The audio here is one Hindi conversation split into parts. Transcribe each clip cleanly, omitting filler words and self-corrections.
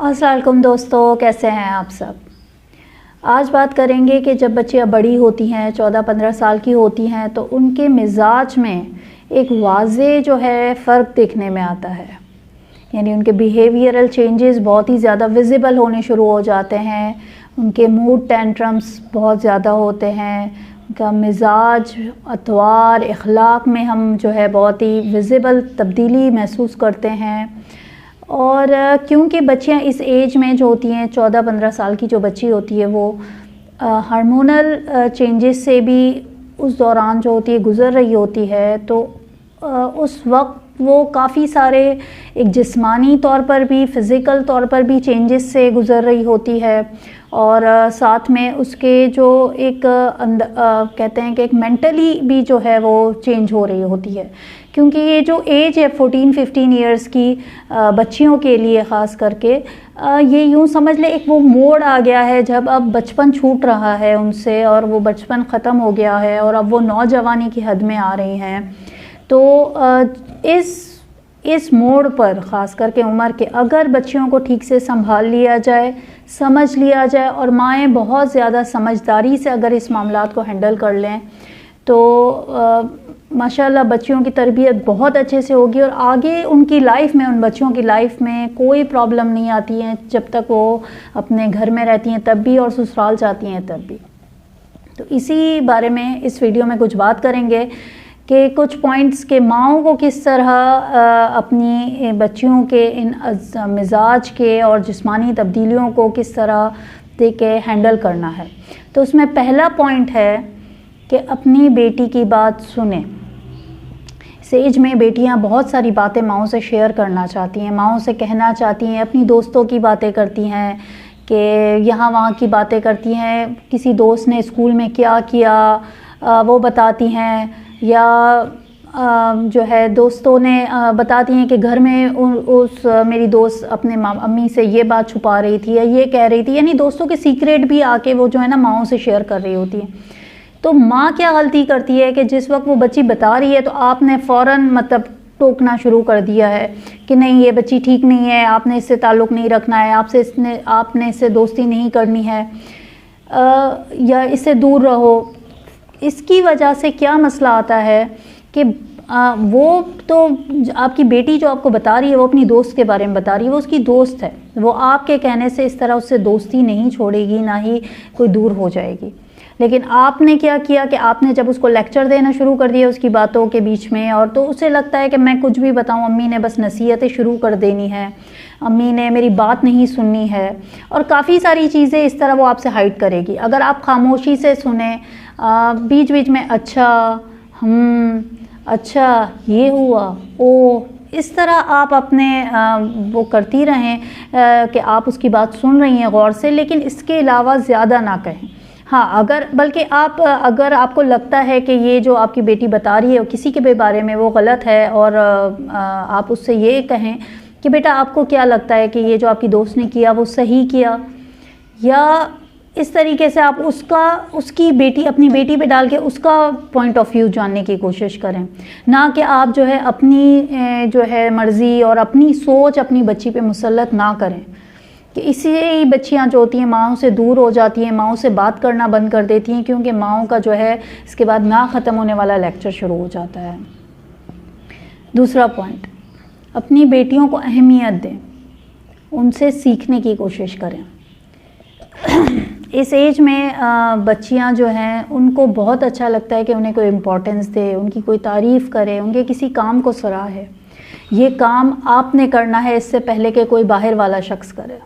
अस्सलाम वालेकुम दोस्तों, कैसे हैं आप सब। आज बात करेंगे कि जब बच्चियाँ बड़ी होती हैं, 14-15 साल की होती हैं, तो उनके मिजाज में एक वाज़े जो है फ़र्क देखने में आता है। यानी उनके बिहेवियरल चेंजेस बहुत ही ज़्यादा विजिबल होने शुरू हो जाते हैं। उनके मूड टेंट्रम्स बहुत ज़्यादा होते हैं। उनका मिजाज, अतवार, अखलाक में हम जो है बहुत ही विजिबल तब्दीली महसूस करते हैं। और क्योंकि बच्चियां इस एज में जो होती हैं, 14-15 साल की जो बच्ची होती है, वो हार्मोनल चेंजेस से भी उस दौरान जो होती है गुज़र रही होती है। तो उस वक्त वो काफ़ी सारे एक जिस्मानी तौर पर भी, फ़िज़िकल तौर पर भी चेंजेस से गुज़र रही होती है। और साथ में उसके जो एक कहते हैं कि एक मेंटली भी जो है वो चेंज हो रही होती है। क्योंकि ये जो एज है 14-15 इयर्स की बच्चियों के लिए ख़ास करके, ये यूँ समझ ले एक वो मोड़ आ गया है जब अब बचपन छूट रहा है उनसे और वो बचपन ख़त्म हो गया है और अब वो नौजवानी की हद में आ रही हैं। तो इस मोड़ पर ख़ास करके उम्र के अगर बच्चियों को ठीक से संभाल लिया जाए, समझ लिया जाए और माएँ बहुत ज़्यादा समझदारी से अगर इस मामलात को हैंडल कर लें, तो माशाल्लाह बच्चियों की तरबियत बहुत अच्छे से होगी और आगे उनकी लाइफ में, उन बच्चियों की लाइफ में कोई प्रॉब्लम नहीं आती है, जब तक वो अपने घर में रहती हैं तब भी और ससुराल जाती हैं तब भी। तो इसी बारे में इस वीडियो में कुछ बात करेंगे कि कुछ पॉइंट्स के माओं को किस तरह अपनी बच्चियों के इन मिजाज के और जिस्मानी तब्दीलियों को किस तरह दे के हैंडल करना है। तो उसमें पहला पॉइंट है कि अपनी बेटी की बात सुने। इस एज में बेटियां बहुत सारी बातें माओं से शेयर करना चाहती हैं, माओं से कहना चाहती हैं, अपनी दोस्तों की बातें करती हैं कि यहाँ वहाँ की बातें करती हैं, किसी दोस्त ने स्कूल में क्या किया वो बताती हैं, या जो है दोस्तों ने बताती हैं कि घर में मेरी दोस्त अपने अम्मी से ये बात छुपा रही थी या ये कह रही थी। यानी दोस्तों के सीक्रेट भी आके वो जो है ना माओं से शेयर कर रही होती है। तो माँ क्या गलती करती है कि जिस वक्त वो बच्ची बता रही है तो आपने फ़ौरन मतलब टोकना शुरू कर दिया है कि नहीं ये बच्ची ठीक नहीं है, आपने इससे ताल्लुक़ नहीं रखना है, आपने इससे दोस्ती नहीं करनी है, या इससे दूर रहो। इसकी वजह से क्या मसला आता है कि वो तो आपकी बेटी जो आपको बता रही है वो अपनी दोस्त के बारे में बता रही है, वो उसकी दोस्त है, वो आपके कहने से इस तरह उससे दोस्ती नहीं छोड़ेगी, ना ही कोई दूर हो जाएगी। लेकिन आपने क्या किया कि आपने जब उसको लेक्चर देना शुरू कर दिया उसकी बातों के बीच में, और तो उसे लगता है कि मैं कुछ भी बताऊं, अम्मी ने बस नसीहतें शुरू कर देनी है, अम्मी ने मेरी बात नहीं सुननी है, और काफ़ी सारी चीज़ें इस तरह वो आपसे हाइड करेगी। अगर आप खामोशी से सुने, बीच बीच में अच्छा ये हुआ, ओ, इस तरह आप अपने वो करती रहें कि आप उसकी बात सुन रही हैं गौर से, लेकिन इसके अलावा ज़्यादा ना कहें। हाँ, बल्कि अगर आपको लगता है कि ये जो आपकी बेटी बता रही है किसी के भी बारे में वो गलत है, और आप उससे ये कहें कि बेटा आपको क्या लगता है कि ये जो आपकी दोस्त ने किया वो सही किया, या इस तरीके से आप अपनी बेटी पे डाल के उसका पॉइंट ऑफ व्यू जानने की कोशिश करें, ना कि आप जो है अपनी जो है मर्ज़ी और अपनी सोच अपनी बच्ची पे मुसल्लत ना करें। कि इससे ही बच्चियां जो होती हैं माओं से दूर हो जाती हैं, माओं से बात करना बंद कर देती हैं, क्योंकि माओं का जो है इसके बाद ना ख़त्म होने वाला लेक्चर शुरू हो जाता है। दूसरा पॉइंट, अपनी बेटियों को अहमियत दें, उनसे सीखने की कोशिश करें। इस एज में बच्चियां जो हैं उनको बहुत अच्छा लगता है कि उन्हें कोई इम्पोर्टेंस दे, उनकी कोई तारीफ़ करे, उनके किसी काम को सराहे। ये काम आपने करना है इससे पहले कि कोई बाहर वाला शख्स करे।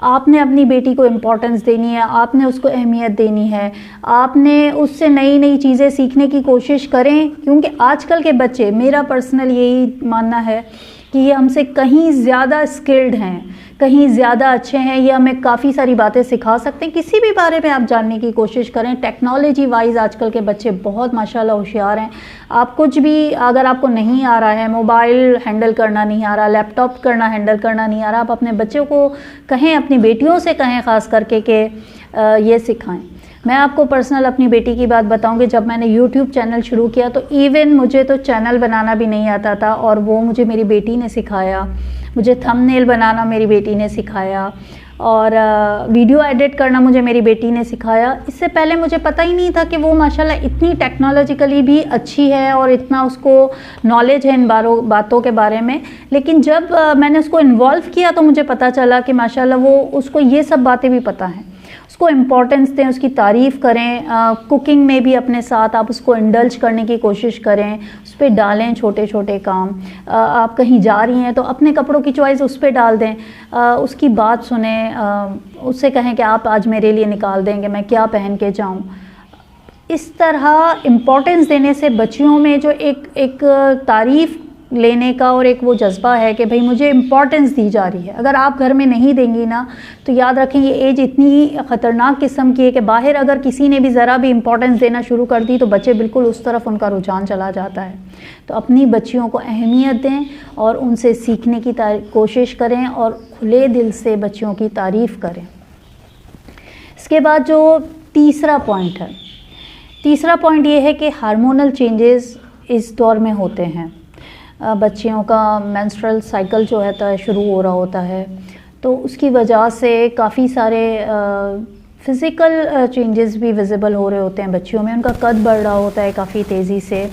आपने अपनी बेटी को इम्पोर्टेंस देनी है, आपने उसको अहमियत देनी है, आपने उससे नई नई चीज़ें सीखने की कोशिश करें, क्योंकि आजकल के बच्चे, मेरा पर्सनल यही मानना है कि ये हमसे कहीं ज़्यादा स्किल्ड हैं, कहीं ज़्यादा अच्छे हैं, ये हमें काफ़ी सारी बातें सिखा सकते हैं। किसी भी बारे में आप जानने की कोशिश करें, टेक्नोलॉजी वाइज आजकल के बच्चे बहुत माशाल्लाह होशियार हैं। आप कुछ भी अगर आपको नहीं आ रहा है, मोबाइल हैंडल करना नहीं आ रहा, लैपटॉप हैंडल करना नहीं आ रहा, आप अपने बच्चों को कहें, अपनी बेटियों से कहें ख़ास करके कि ये सिखाएं। मैं आपको पर्सनल अपनी बेटी की बात बताऊंगी, जब मैंने यूट्यूब चैनल शुरू किया तो इवन मुझे तो चैनल बनाना भी नहीं आता था, और वो मुझे मेरी बेटी ने सिखाया। मुझे थंबनेल बनाना मेरी बेटी ने सिखाया, और वीडियो एडिट करना मुझे मेरी बेटी ने सिखाया। इससे पहले मुझे पता ही नहीं था कि वो माशाल्लाह इतनी टेक्नोलॉजिकली भी अच्छी है और इतना उसको नॉलेज है इन बातों के बारे में। लेकिन जब मैंने उसको इन्वॉल्व किया तो मुझे पता चला कि माशाल्लाह वो उसको ये सब बातें भी पता हैं। उसको इम्पोर्टेंस दें, उसकी तारीफ़ करें। कुकिंग में भी अपने साथ आप उसको इंडल्ज करने की कोशिश करें, उस पर डालें छोटे छोटे काम। आप कहीं जा रही हैं तो अपने कपड़ों की चॉइस उस पर डाल दें, उसकी बात सुने, उससे कहें कि आप आज मेरे लिए निकाल देंगे, मैं क्या पहन के जाऊं। इस तरह इम्पोर्टेंस देने से बच्चियों में जो एक तारीफ़ लेने का और एक वो जज्बा है कि भाई मुझे इम्पोर्टेंस दी जा रही है, अगर आप घर में नहीं देंगी ना तो याद रखें ये एज इतनी ख़तरनाक किस्म की है कि बाहर अगर किसी ने भी ज़रा भी इम्पोर्टेंस देना शुरू कर दी तो बच्चे बिल्कुल उस तरफ उनका रुझान चला जाता है। तो अपनी बच्चियों को अहमियत दें और उनसे सीखने की कोशिश करें और खुले दिल से बच्चियों की तारीफ़ करें। इसके बाद जो तीसरा पॉइंट है, तीसरा पॉइंट ये है कि हार्मोनल चेंजेस इस दौर में होते हैं। बच्चियों का मेंस्ट्रुअल साइकिल जो है शुरू हो रहा होता है, तो उसकी वजह से काफ़ी सारे फ़िज़िकल चेंजेस भी विजिबल हो रहे होते हैं बच्चियों में। उनका कद बढ़ रहा होता है काफ़ी तेज़ी से,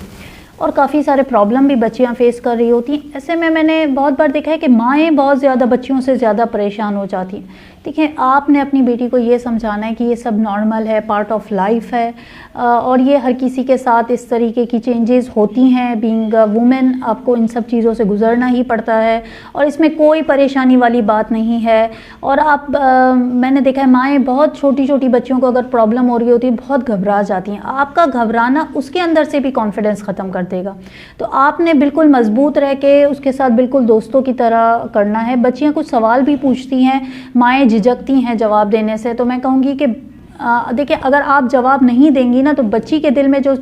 और काफ़ी सारे प्रॉब्लम भी बच्चियां फेस कर रही होती हैं। ऐसे में मैंने बहुत बार देखा है कि माएँ बहुत ज़्यादा बच्चियों से ज़्यादा परेशान हो जाती हैं। देखिए, आपने अपनी बेटी को ये समझाना है कि ये सब नॉर्मल है, पार्ट ऑफ लाइफ है, और ये हर किसी के साथ इस तरीके की चेंजेस होती हैं। बीइंग अ वुमेन आपको इन सब चीज़ों से गुजरना ही पड़ता है, और इसमें कोई परेशानी वाली बात नहीं है। और आप मैंने देखा है माएँ बहुत छोटी छोटी बच्चियों को अगर प्रॉब्लम हो रही होती है बहुत घबरा जाती हैं। आपका घबराना उसके अंदर से भी कॉन्फिडेंस ख़त्म कर देगा। तो आपने बिल्कुल मजबूत रह के उसके साथ बिल्कुल दोस्तों की तरह करना है। बच्चियाँ कुछ सवाल भी पूछती हैं, माएँ झिझकती हैं जवाब देने से, तो मैं कहूँगी कि देखिए, अगर आप जवाब नहीं देंगी ना तो बच्ची के दिल में जो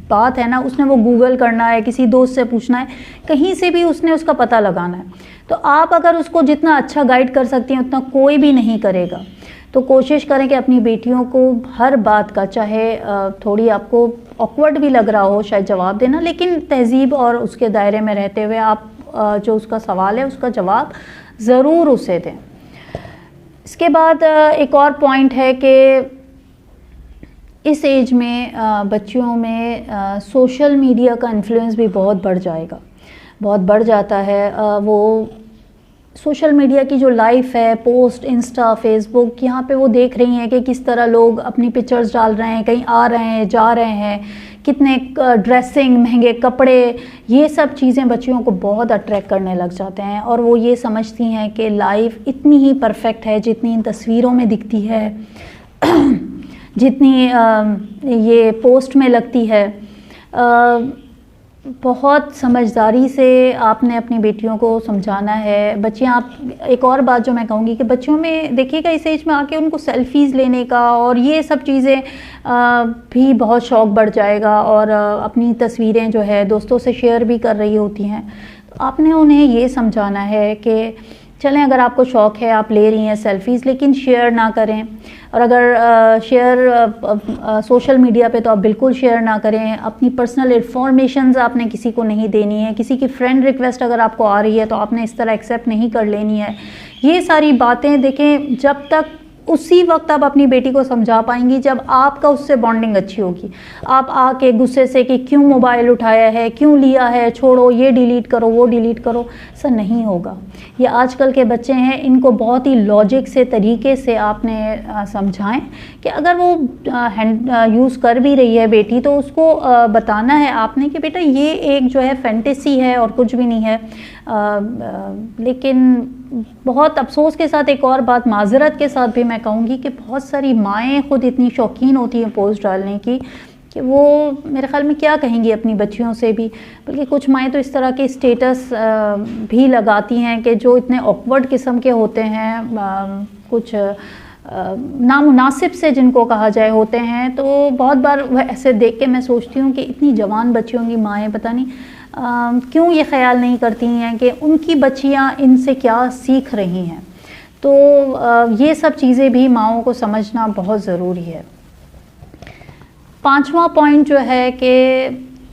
बात है ना, उसने वो गूगल करना है, किसी दोस्त से पूछना है, कहीं से भी उसने उसका पता लगाना है। तो आप अगर उसको जितना अच्छा गाइड कर सकती हैं उतना कोई भी नहीं करेगा। तो कोशिश करें कि अपनी बेटियों को हर बात का, चाहे थोड़ी आपको ऑकवर्ड भी लग रहा हो शायद जवाब देना, लेकिन तहजीब और उसके दायरे में रहते हुए आप जो उसका सवाल है उसका जवाब ज़रूर उसे दें। इसके बाद एक और पॉइंट है कि इस एज में बच्चियों में सोशल मीडिया का इन्फ्लुएंस भी बहुत बढ़ जाएगा, बहुत बढ़ जाता है। वो सोशल मीडिया की जो लाइफ है, पोस्ट, इंस्टा, फेसबुक, यहाँ पे वो देख रही हैं कि किस तरह लोग अपनी पिक्चर्स डाल रहे हैं, कहीं आ रहे हैं, जा रहे हैं, कितने ड्रेसिंग, महंगे कपड़े, ये सब चीज़ें बच्चियों को बहुत अट्रैक्ट करने लग जाते हैं। और वो ये समझती हैं कि लाइफ इतनी ही परफेक्ट है जितनी इन तस्वीरों में दिखती है, जितनी ये पोस्ट में लगती है। बहुत समझदारी से आपने अपनी बेटियों को समझाना है। बच्चियाँ, आप एक और बात जो मैं कहूँगी कि बच्चों में देखिएगा इस एज में आके उनको सेल्फीज़ लेने का और ये सब चीज़ें भी बहुत शौक़ बढ़ जाएगा, और अपनी तस्वीरें जो है दोस्तों से शेयर भी कर रही होती हैं। तो आपने उन्हें ये समझाना है कि चलें, अगर आपको शौक़ है, आप ले रही हैं सेल्फ़ीज़, लेकिन शेयर ना करें। और अगर शेयर सोशल मीडिया पे तो आप बिल्कुल शेयर ना करें। अपनी पर्सनल इन्फॉर्मेशंस आपने किसी को नहीं देनी है। किसी की फ्रेंड रिक्वेस्ट अगर आपको आ रही है तो आपने इस तरह एक्सेप्ट नहीं कर लेनी है। ये सारी बातें देखें, जब तक उसी वक्त आप अपनी बेटी को समझा पाएंगी जब आपका उससे बॉन्डिंग अच्छी होगी। आप आके गुस्से से कि क्यों मोबाइल उठाया है, क्यों लिया है, छोड़ो, ये डिलीट करो, वो डिलीट करो, ऐसा नहीं होगा। ये आजकल के बच्चे हैं, इनको बहुत ही लॉजिक से तरीके से आपने समझाएं कि अगर वो यूज़ कर भी रही है बेटी तो उसको बताना है आपने कि बेटा ये एक जो है फैंटेसी है और कुछ भी नहीं है। लेकिन बहुत अफसोस के साथ एक और बात, माजरत के साथ भी मैं कहूँगी कि बहुत सारी माएँ खुद इतनी शौकीन होती हैं पोस्ट डालने की कि वो मेरे ख्याल में क्या कहेंगी अपनी बच्चियों से भी। बल्कि कुछ माएँ तो इस तरह के स्टेटस भी लगाती हैं कि जो इतने ऑकवर्ड किस्म के होते हैं, कुछ नामुनासिब से जिनको कहा जाए होते हैं। तो बहुत बार वह ऐसे देख के मैं सोचती हूँ कि इतनी जवान बच्चियों की माएँ पता नहीं क्यों ये ख्याल नहीं करती हैं कि उनकी बच्चियाँ इनसे क्या सीख रही हैं। तो ये सब चीज़ें भी माँओं को समझना बहुत ज़रूरी है। पांचवा पॉइंट जो है कि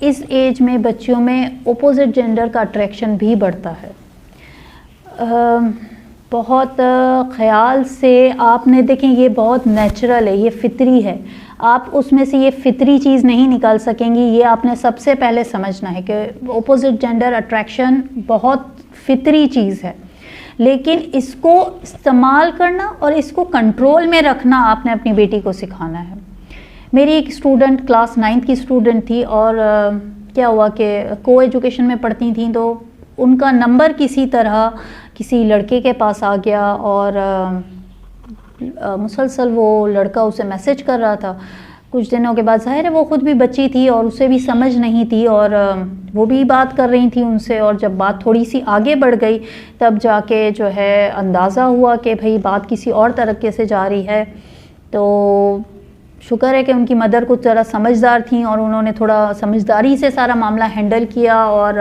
इस एज में बच्चियों में ऑपोजिट जेंडर का अट्रैक्शन भी बढ़ता है। बहुत ख्याल से आपने देखें, ये बहुत नेचुरल है, ये फितरी है, आप उसमें से ये फितरी चीज़ नहीं निकाल सकेंगी। ये आपने सबसे पहले समझना है कि ऑपोजिट जेंडर अट्रैक्शन बहुत फितरी चीज़ है, लेकिन इसको इस्तेमाल करना और इसको कंट्रोल में रखना आपने अपनी बेटी को सिखाना है। मेरी एक स्टूडेंट क्लास 9th की स्टूडेंट थी और क्या हुआ कि को एजुकेशन में पढ़ती थी, तो उनका नंबर किसी तरह किसी लड़के के पास आ गया और मुसलसल वो लड़का उसे मैसेज कर रहा था। कुछ दिनों के बाद ज़ाहिर है वो ख़ुद भी बच्ची थी और उसे भी समझ नहीं थी और वो भी बात कर रही थी उनसे, और जब बात थोड़ी सी आगे बढ़ गई तब जाके जो है अंदाज़ा हुआ कि भाई बात किसी और तरीके से जा रही है। तो शुक्र है कि उनकी मदर कुछ ज़रा समझदार थी और उन्होंने थोड़ा समझदारी से सारा मामला हैंडल किया और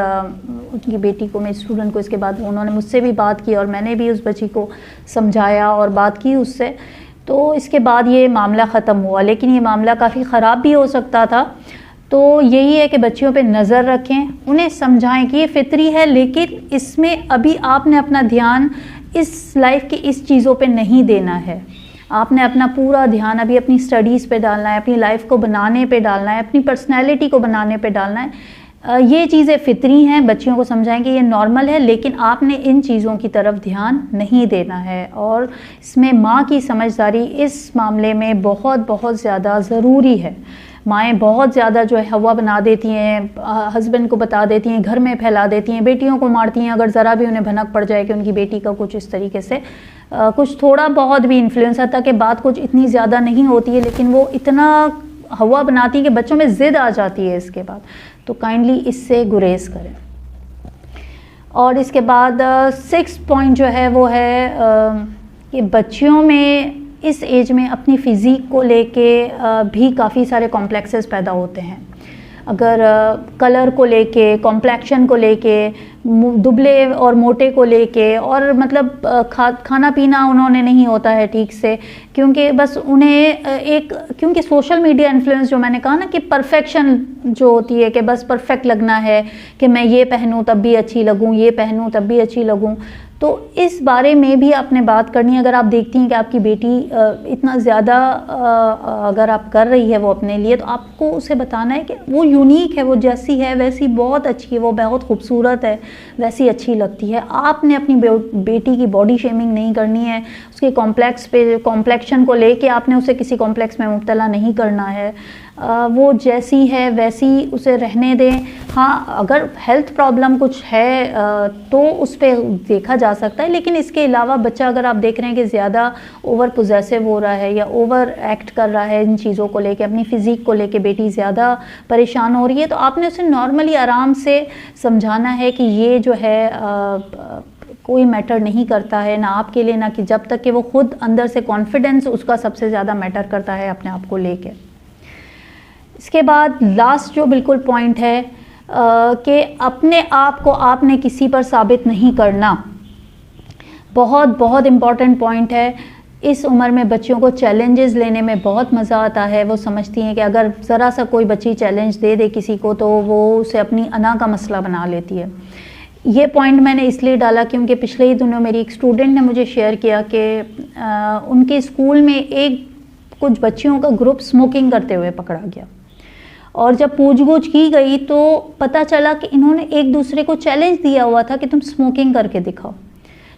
उनकी बेटी को, मेरे स्टूडेंट को, इसके बाद उन्होंने मुझसे भी बात की और मैंने भी उस बच्ची को समझाया और बात की उससे। तो इसके बाद ये मामला ख़त्म हुआ, लेकिन ये मामला काफ़ी ख़राब भी हो सकता था। तो यही है कि बच्चियों पे नज़र रखें, उन्हें समझाएं कि ये फितरी है, लेकिन इसमें अभी आपने अपना ध्यान इस लाइफ की इस चीज़ों पे नहीं देना है। आपने अपना पूरा ध्यान अभी अपनी स्टडीज़ पे डालना है, अपनी लाइफ को बनाने पे डालना है, अपनी पर्सनैलिटी को बनाने पे डालना है। ये चीज़ें फितरी हैं, बच्चियों को समझाएं कि ये नॉर्मल है, लेकिन आपने इन चीज़ों की तरफ ध्यान नहीं देना है। और इसमें माँ की समझदारी इस मामले में बहुत बहुत ज़्यादा ज़रूरी है। माएँ बहुत ज़्यादा जो है हवा बना देती हैं, हस्बैंड को बता देती हैं, घर में फैला देती हैं, बेटियों को मारती हैं अगर ज़रा भी उन्हें भनक पड़ जाए कि उनकी बेटी का कुछ इस तरीके से कुछ थोड़ा बहुत भी इन्फ्लुएंस आता कि बात कुछ इतनी ज़्यादा नहीं होती है, लेकिन वो इतना हवा बनाती है कि बच्चों में ज़िद आ जाती है इसके बाद। तो काइंडली इससे गुरेज करें। और इसके बाद 6 पॉइंट जो है वो है कि बच्चियों में इस एज में अपनी फ़िज़ीक को लेके भी काफ़ी सारे कॉम्प्लेक्सेस पैदा होते हैं। अगर कलर को लेके, कॉम्प्लेक्शन को लेके, दुबले और मोटे को लेके, और मतलब खाना पीना उन्होंने नहीं होता है ठीक से, क्योंकि बस उन्हें क्योंकि सोशल मीडिया इन्फ्लुएंस, जो मैंने कहा ना कि परफेक्शन जो होती है कि बस परफेक्ट लगना है, कि मैं ये पहनूं तब भी अच्छी लगूं, ये पहनूं तब भी अच्छी लगूं। तो इस बारे में भी आपने बात करनी है। अगर आप देखती हैं कि आपकी बेटी इतना ज़्यादा अगर आप कर रही है वो अपने लिए, तो आपको उसे बताना है कि वो यूनिक है, वो जैसी है वैसी बहुत अच्छी है, वो बहुत खूबसूरत है, वैसी अच्छी लगती है। आपने अपनी बेटी की बॉडी शेमिंग नहीं करनी है, उसके कॉम्प्लेक्शन को लेके आपने उसे किसी कॉम्प्लेक्स में मुब्तला नहीं करना है। वो जैसी है वैसी उसे रहने दें। हाँ, अगर हेल्थ प्रॉब्लम कुछ है तो उस पर देखा जा सकता है, लेकिन इसके अलावा बच्चा अगर आप देख रहे हैं कि ज़्यादा ओवर पोजेसिव हो रहा है या ओवर एक्ट कर रहा है इन चीज़ों को लेके, अपनी फ़िज़ीक को लेके बेटी ज़्यादा परेशान हो रही है, तो आपने उसे नॉर्मली आराम से समझाना है कि ये जो है कोई मैटर नहीं करता है, ना आपके लिए ना कि जब तक कि वो खुद अंदर से कॉन्फिडेंस उसका सबसे ज़्यादा मैटर करता है अपने आप को लेके। इसके बाद लास्ट जो बिल्कुल पॉइंट है कि अपने आप को आपने किसी पर साबित नहीं करना, बहुत बहुत इम्पॉर्टेंट पॉइंट है। इस उम्र में बच्चियों को चैलेंजेस लेने में बहुत मज़ा आता है। वो समझती हैं कि अगर ज़रा सा कोई बच्ची चैलेंज दे दे किसी को तो वो उसे अपनी अना का मसला बना लेती है। ये पॉइंट मैंने इसलिए डाला क्योंकि पिछले ही दिनों मेरी एक स्टूडेंट ने मुझे शेयर किया कि उनके स्कूल में कुछ बच्चियों का ग्रुप स्मोकिंग करते हुए पकड़ा गया, और जब पूछगछ की गई तो पता चला कि इन्होंने एक दूसरे को चैलेंज दिया हुआ था कि तुम स्मोकिंग करके दिखाओ।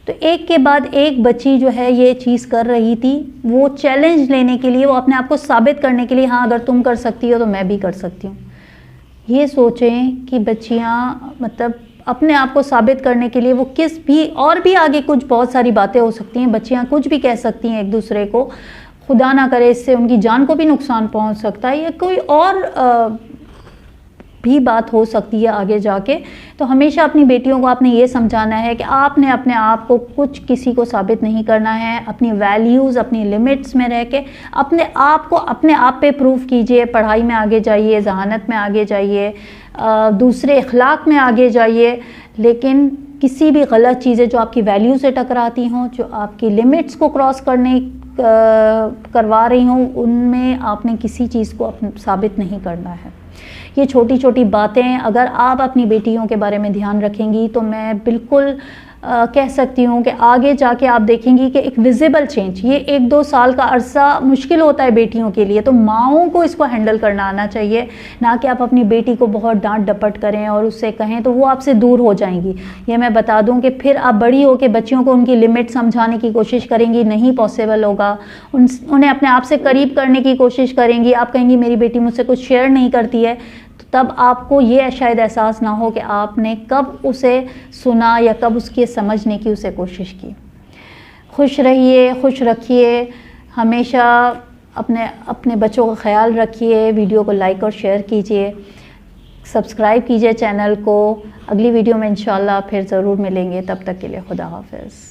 तो एक के बाद एक बच्ची जो है ये चीज़ कर रही थी, वो चैलेंज लेने के लिए, वो अपने आप को साबित करने के लिए, हाँ अगर तुम कर सकती हो तो मैं भी कर सकती हूँ। ये सोचें कि बच्चियाँ मतलब अपने आप को साबित करने के लिए वो किस भी और भी आगे कुछ बहुत सारी बातें हो सकती हैं, बच्चियाँ कुछ भी कह सकती हैं एक दूसरे को, खुदा ना करे इससे उनकी जान को भी नुकसान पहुंच सकता है या कोई और भी बात हो सकती है आगे जाके। तो हमेशा अपनी बेटियों को आपने ये समझाना है कि आपने अपने आप को कुछ किसी को साबित नहीं करना है, अपनी वैल्यूज़ अपनी लिमिट्स में रह के अपने आप को अपने आप पे प्रूव कीजिए। पढ़ाई में आगे जाइए, जहानत में आगे जाइए, दूसरे अखलाक में आगे जाइए, लेकिन किसी भी गलत चीज़ें जो आपकी वैल्यू से टकराती हों, जो आपकी लिमिट्स को क्रॉस करवा रही हों, उनमें आपने किसी चीज़ को साबित नहीं करना है। ये छोटी छोटी बातें अगर आप अपनी बेटियों के बारे में ध्यान रखेंगी तो मैं बिल्कुल कह सकती हूँ कि आगे जाके आप देखेंगी कि एक विजिबल चेंज, ये 1-2 साल का अरसा मुश्किल होता है बेटियों के लिए, तो माओं को इसको हैंडल करना आना चाहिए, ना कि आप अपनी बेटी को बहुत डांट डपट करें और उससे कहें तो वो आपसे दूर हो जाएंगी। ये मैं बता दूं कि फिर आप बड़ी हो के बच्चियों को उनकी लिमिट समझाने की कोशिश करेंगी, नहीं पॉसिबल होगा। उन्हें अपने आप से करीब करने की कोशिश करेंगी, आप कहेंगी मेरी बेटी मुझसे कुछ शेयर नहीं करती है, तब आपको ये शायद एहसास ना हो कि आपने कब उसे सुना या कब उसकी समझने की उसे कोशिश की। खुश रहिए, खुश रखिए, हमेशा अपने बच्चों का ख्याल रखिए। वीडियो को लाइक और शेयर कीजिए, सब्सक्राइब कीजिए चैनल को। अगली वीडियो में इंशाल्लाह फिर ज़रूर मिलेंगे, तब तक के लिए खुदा हाफ़िज़।